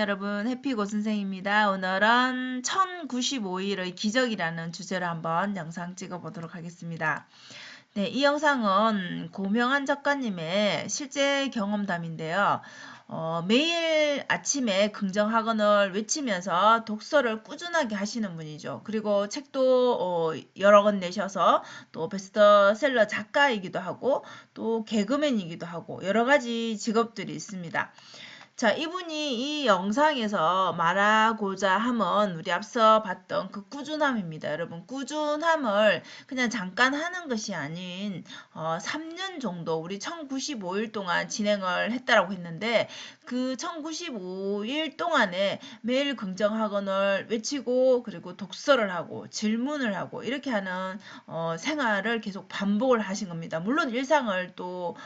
여러분, 해피고 선생입니다. 오늘은 1095일의 기적이라는 주제로 한번 영상 찍어보도록 하겠습니다. 네, 이 영상은 고명한 작가님의 실제 경험담인데요. 매일 아침에 긍정학언을 외치면서 독서를 꾸준하게 하시는 분이죠. 그리고 책도 여러 권 내셔서 또 베스트셀러 작가이기도 하고 또 개그맨이기도 하고 여러 가지 직업들이 있습니다. 자, 이분이 이 영상에서 말하고자 함은 우리 앞서 봤던 그 꾸준함입니다. 여러분, 꾸준함을 그냥 잠깐 하는 것이 아닌 3년 정도 우리 1095일 동안 진행을 했다라고 했는데 그 1095일 동안에 매일 긍정학언을 외치고 그리고 독서를 하고 질문을 하고 이렇게 하는 생활을 계속 반복을 하신 겁니다. 물론 일상을 또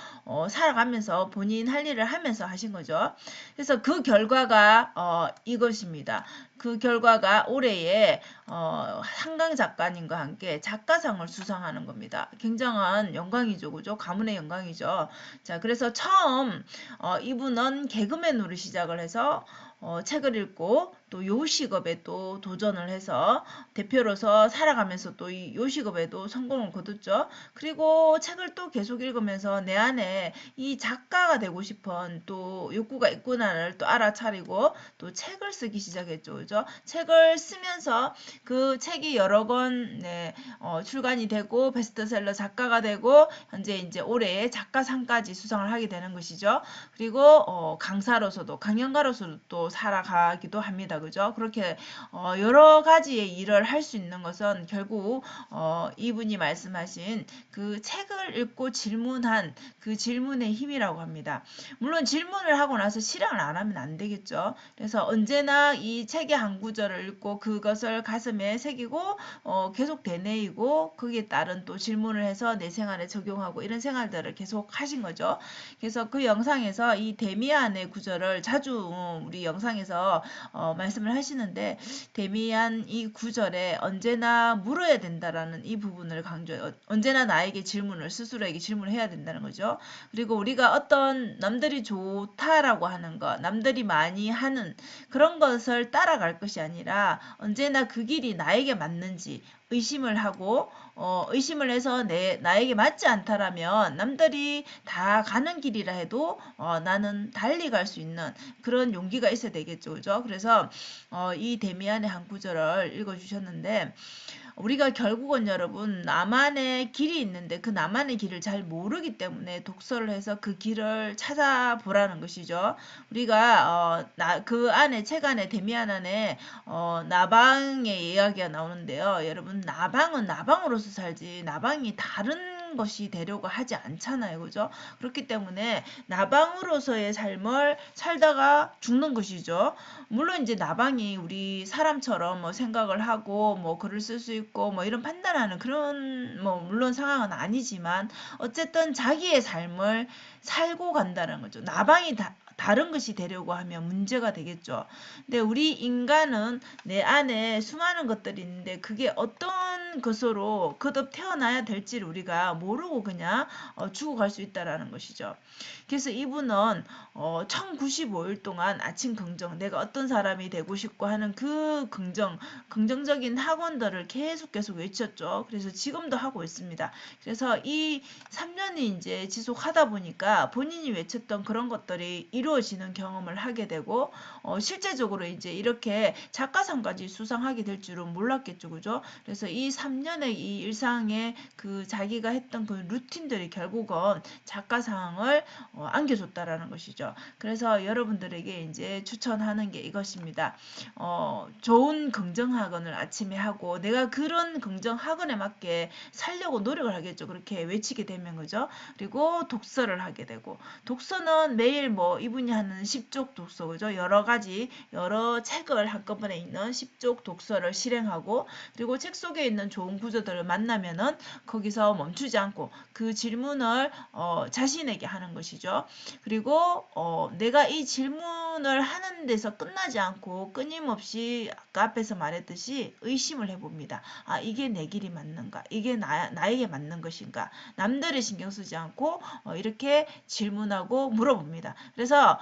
살아가면서 본인 할 일을 하면서 하신 거죠. 그래서 그 결과가 이것입니다. 그 결과가 올해에 한강 작가님과 함께 작가상을 수상하는 겁니다. 굉장한 영광이죠, 그죠? 가문의 영광이죠. 자, 그래서 처음 이분은 개그맨으로 시작을 해서 책을 읽고 또 요식업에 또 도전을 해서 대표로서 살아가면서 또 이 요식업에도 성공을 거뒀죠. 그리고 책을 또 계속 읽으면서 내 안에 이 작가가 되고 싶은 또 욕구가 있구나를 또 알아차리고 또 책을 쓰기 시작했죠. 그죠? 책을 쓰면서 그 책이 여러 권 출간이 되고 베스트셀러 작가가 되고 현재 이제 올해 작가상까지 수상을 하게 되는 것이죠. 그리고 강사로서도 강연가로서도 또 살아가기도 합니다. 그죠? 그렇게 여러 가지의 일을 할 수 있는 것은 결국 이분이 말씀하신 그 책을 읽고 질문한 그 질문의 힘이라고 합니다. 물론 질문을 하고 나서 실행을 안 하면 안 되겠죠. 그래서 언제나 이 책의 한 구절을 읽고 그것을 가슴에 새기고 계속 되뇌이고 거기에 따른 또 질문을 해서 내 생활에 적용하고 이런 생활들을 계속 하신 거죠. 그래서 그 영상에서 이 데미안의 구절을 자주 우리 영상에서 말씀을 하시는데 데미안 이 구절에 언제나 물어야 된다라는 이 부분을 강조해요. 언제나 나에게 질문을 스스로에게 질문을 해야 된다는 거죠. 그리고 우리가 어떤 남들이 좋다라고 하는 것, 남들이 많이 하는 그런 것을 따라갈 것이 아니라 언제나 그 길이 나에게 맞는지 의심을 하고 의심을 해서 나에게 맞지 않다라면 남들이 다 가는 길이라 해도 나는 달리 갈 수 있는 그런 용기가 있어야 되겠죠. 그죠? 그래서 이 데미안의 한 구절을 읽어주셨는데 우리가 결국은 여러분 나만의 길이 있는데 그 나만의 길을 잘 모르기 때문에 독서를 해서 그 길을 찾아보라는 것이죠. 우리가 그 안에 책 안에 데미안 안에 나방의 이야기가 나오는데요. 여러분 나방은 나방으로서 살지 나방이 다른 것이 되려고 하지 않잖아요. 그죠? 그렇기 때문에 나방으로서의 삶을 살다가 죽는 것이죠. 물론 이제 나방이 우리 사람처럼 뭐 생각을 하고 뭐 글을 쓸 수 있고 뭐 이런 판단하는 그런 뭐 물론 상황은 아니지만 어쨌든 자기의 삶을 살고 간다는 거죠. 나방이 다른 것이 되려고 하면 문제가 되겠죠. 근데 우리 인간은 내 안에 수많은 것들이 있는데 그게 어떤 것으로 거듭 태어나야 될지를 우리가 모르고 그냥 죽어갈 수 있다라는 것이죠. 그래서 이분은 1095일 동안 아침 긍정, 내가 어떤 사람이 되고 싶고 하는 그 긍정적인 학원들을 계속 외쳤죠. 그래서 지금도 하고 있습니다. 그래서 이 3년이 이제 지속하다 보니까 본인이 외쳤던 그런 것들이 이루어지는 경험을 하게 되고 실제적으로 이제 이렇게 작가상까지 수상하게 될 줄은 몰랐겠죠. 그죠? 그래서 이 3년의 이 일상의 그 자기가 했던 그 루틴들이 결국은 작가상을 안겨줬다라는 것이죠. 그래서 여러분들에게 이제 추천하는 게 이것입니다. 좋은 긍정학원을 아침에 하고 내가 그런 긍정학원에 맞게 살려고 노력을 하겠죠. 그렇게 외치게 되면 그죠. 그리고 독서를 하게 되고 독서는 매일 뭐 이분이 하는 10쪽 독서 그죠. 여러 가지 여러 책을 한꺼번에 읽는 10쪽 독서를 실행하고 그리고 책 속에 있는 좋은 구조들을 만나면은 거기서 멈추지 않고 그 질문을 자신에게 하는 것이죠. 그리고 내가 이 질문을 하는 데서 끝나지 않고 끊임없이 아까 앞에서 말했듯이 의심을 해봅니다. 아, 이게 내 길이 맞는가? 이게 나에게 맞는 것인가? 남들을 신경 쓰지 않고 이렇게 질문하고 물어봅니다. 그래서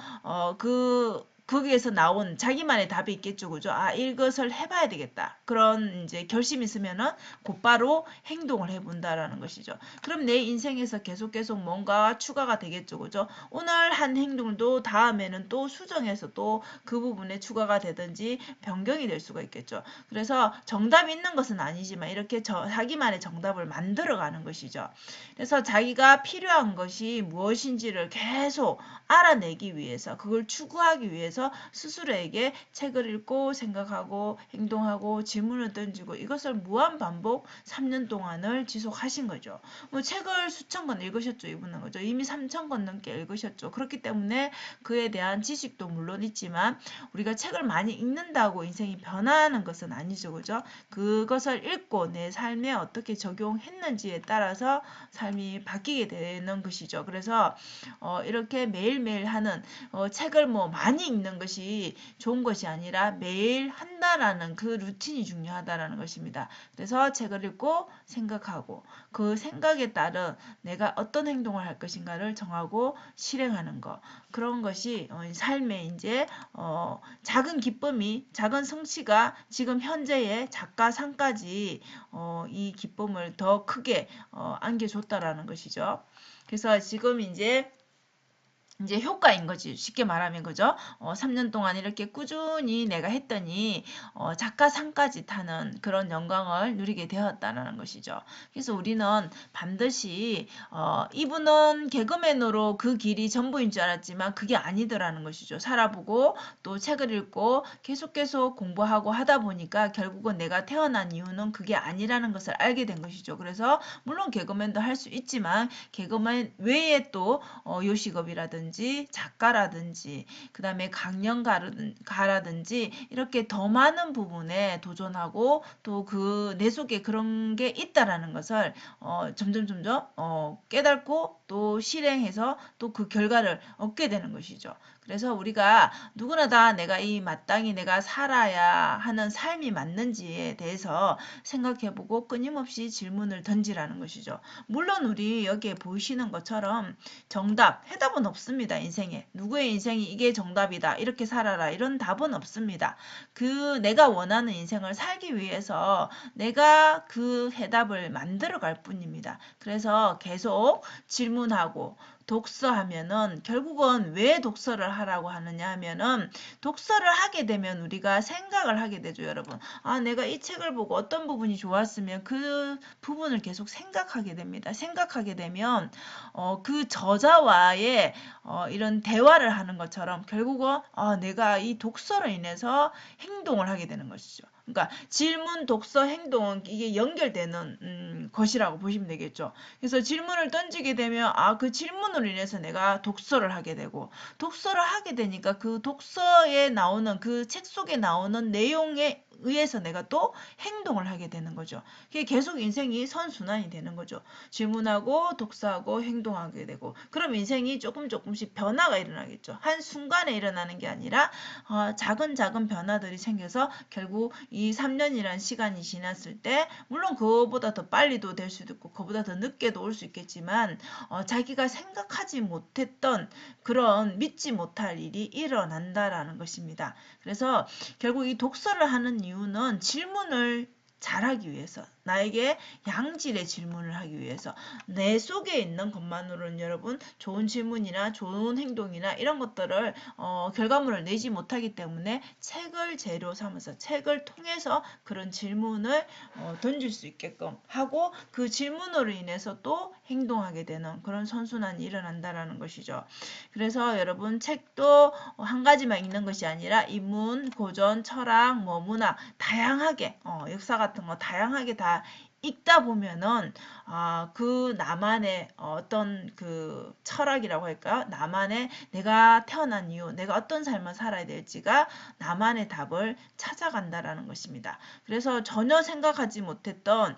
그 거기에서 나온 자기만의 답이 있겠죠. 그죠? 아, 이것을 해봐야 되겠다. 그런 이제 결심이 있으면은 곧바로 행동을 해본다라는 것이죠. 그럼 내 인생에서 계속 뭔가 추가가 되겠죠. 그죠? 오늘 한 행동도 다음에는 또 수정해서 또 그 부분에 추가가 되든지 변경이 될 수가 있겠죠. 그래서 정답이 있는 것은 아니지만 이렇게 자기만의 정답을 만들어가는 것이죠. 그래서 자기가 필요한 것이 무엇인지를 계속 알아내기 위해서, 그걸 추구하기 위해서 스스로에게 책을 읽고 생각하고 행동하고 질문을 던지고 이것을 무한 반복 3년 동안을 지속하신 거죠. 뭐 책을 수천 권 읽으셨죠, 이분은. 거죠. 이미 3천 권 넘게 읽으셨죠. 그렇기 때문에 그에 대한 지식도 물론 있지만 우리가 책을 많이 읽는다고 인생이 변화하는 것은 아니죠. 그죠? 그것을 읽고 내 삶에 어떻게 적용했는지에 따라서 삶이 바뀌게 되는 것이죠. 그래서 이렇게 매일매일 하는 책을 뭐 많이 읽는 것이 좋은 것이 아니라 매일 한다라는 그 루틴이 중요하다라는 것입니다. 그래서 책을 읽고 생각하고 그 생각에 따른 내가 어떤 행동을 할 것인가를 정하고 실행하는 것. 그런 것이 삶의 이제 작은 기쁨이 작은 성취가 지금 현재의 작가상까지 이 기쁨을 더 크게 안겨줬다라는 것이죠. 그래서 지금 이제 효과인 거지. 쉽게 말하면 그죠? 3년 동안 이렇게 꾸준히 내가 했더니 작가상까지 타는 그런 영광을 누리게 되었다는 것이죠. 그래서 우리는 반드시 이분은 개그맨으로 그 길이 전부인 줄 알았지만 그게 아니더라는 것이죠. 살아보고 또 책을 읽고 계속 공부하고 하다 보니까 결국은 내가 태어난 이유는 그게 아니라는 것을 알게 된 것이죠. 그래서 물론 개그맨도 할 수 있지만 개그맨 외에 또 요식업이라든지 작가라든지 그 다음에 강연가라든지 이렇게 더 많은 부분에 도전하고 또 그 내 속에 그런 게 있다라는 것을 점점 깨닫고 또 실행해서 또 그 결과를 얻게 되는 것이죠. 그래서 우리가 누구나 다 내가 이 마땅히 내가 살아야 하는 삶이 맞는지에 대해서 생각해보고 끊임없이 질문을 던지라는 것이죠. 물론 우리 여기에 보시는 것처럼 정답, 해답은 없습니다. 인생에. 누구의 인생이 이게 정답이다. 이렇게 살아라. 이런 답은 없습니다. 그 내가 원하는 인생을 살기 위해서 내가 그 해답을 만들어 갈 뿐입니다. 그래서 계속 질문하고 독서하면은 결국은 왜 독서를 하라고 하느냐 하면은 독서를 하게 되면 우리가 생각을 하게 되죠, 여러분. 아, 내가 이 책을 보고 어떤 부분이 좋았으면 그 부분을 계속 생각하게 됩니다. 생각하게 되면 그 저자와의 이런 대화를 하는 것처럼 결국은 내가 이 독서로 인해서 행동을 하게 되는 것이죠. 그러니까 질문, 독서, 행동은 이게 연결되는 것이라고 보시면 되겠죠. 그래서 질문을 던지게 되면 그 질문으로 인해서 내가 독서를 하게 되고 독서를 하게 되니까 그 독서에 나오는 그 책 속에 나오는 내용에 의해서 내가 또 행동을 하게 되는 거죠. 그게 계속 인생이 선순환이 되는 거죠. 질문하고 독서하고 행동하게 되고 그럼 인생이 조금씩 변화가 일어나겠죠. 한순간에 일어나는 게 아니라 작은 변화들이 생겨서 결국 이 3년이라는 시간이 지났을 때 물론 그거보다 더 빨리도 될 수도 있고 그거보다 더 늦게도 올 수 있겠지만 자기가 생각하지 못했던 그런 믿지 못할 일이 일어난다라는 것입니다. 그래서 결국 이 독서를 하는 이유는 질문을 잘하기 위해서 나에게 양질의 질문을 하기 위해서 내 속에 있는 것만으로는 여러분 좋은 질문이나 좋은 행동이나 이런 것들을 결과물을 내지 못하기 때문에 책을 재료 삼아서 책을 통해서 그런 질문을 던질 수 있게끔 하고 그 질문으로 인해서 또 행동하게 되는 그런 선순환이 일어난다라는 것이죠. 그래서 여러분 책도 한 가지만 읽는 것이 아니라 인문, 고전, 철학, 뭐 문학 다양하게 역사 같은 거 다양하게 다 읽다 보면은 그 나만의 어떤 그 철학이라고 할까요? 나만의 내가 태어난 이유, 내가 어떤 삶을 살아야 될지가 나만의 답을 찾아간다라는 것입니다. 그래서 전혀 생각하지 못했던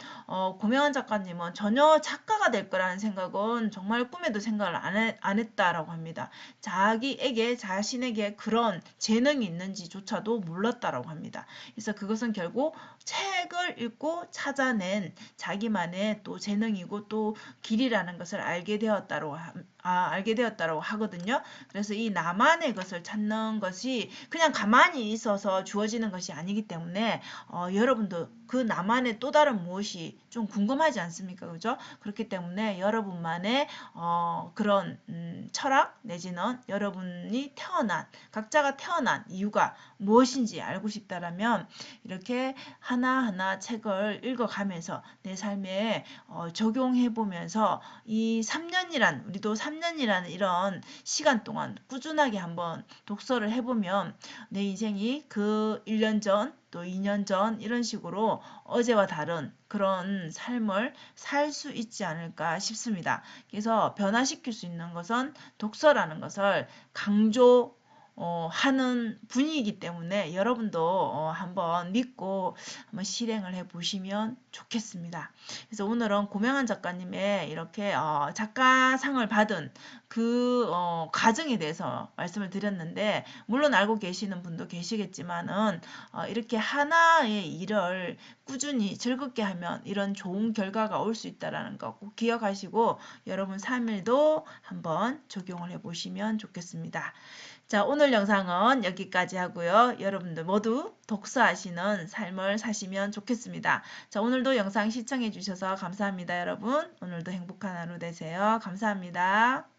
고명환 작가님은 전혀 작가가 될 거라는 생각은 정말 꿈에도 생각을 안 했다라고 합니다. 자신에게 그런 재능이 있는지조차도 몰랐다라고 합니다. 그래서 그것은 결국 책을 읽고 찾아낸 자기만의 또 재능이고 또 길이라는 것을 알게 되었다고 알게 되었다라고 하거든요. 그래서 이 나만의 것을 찾는 것이 그냥 가만히 있어서 주어지는 것이 아니기 때문에 여러분도 그 나만의 또 다른 무엇이 좀 궁금하지 않습니까? 그죠? 그렇기 때문에 여러분만의 그런 철학 내지는 여러분이 각자가 태어난 이유가 무엇인지 알고 싶다라면 이렇게 하나하나 책을 읽어가면서 내 삶에 적용해보면서 이 3년이란 우리도 3년이라는 이런 시간 동안 꾸준하게 한번 독서를 해보면 내 인생이 그 1년 전 또 2년 전 이런 식으로 어제와 다른 그런 삶을 살 수 있지 않을까 싶습니다. 그래서 변화시킬 수 있는 것은 독서라는 것을 강조 하는 분위기이기 때문에 여러분도 한번 믿고 한번 실행을 해 보시면 좋겠습니다. 그래서 오늘은 고명한 작가님의 이렇게 작가상을 받은 그 과정에 대해서 말씀을 드렸는데 물론 알고 계시는 분도 계시겠지만은 이렇게 하나의 일을 꾸준히 즐겁게 하면 이런 좋은 결과가 올 수 있다라는 거 꼭 기억하시고 여러분 삶에도 한번 적용을 해 보시면 좋겠습니다. 자, 오늘 영상은 여기까지 하고요. 여러분들 모두 독서하시는 삶을 사시면 좋겠습니다. 자, 오늘도 영상 시청해 주셔서 감사합니다, 여러분. 오늘도 행복한 하루 되세요. 감사합니다.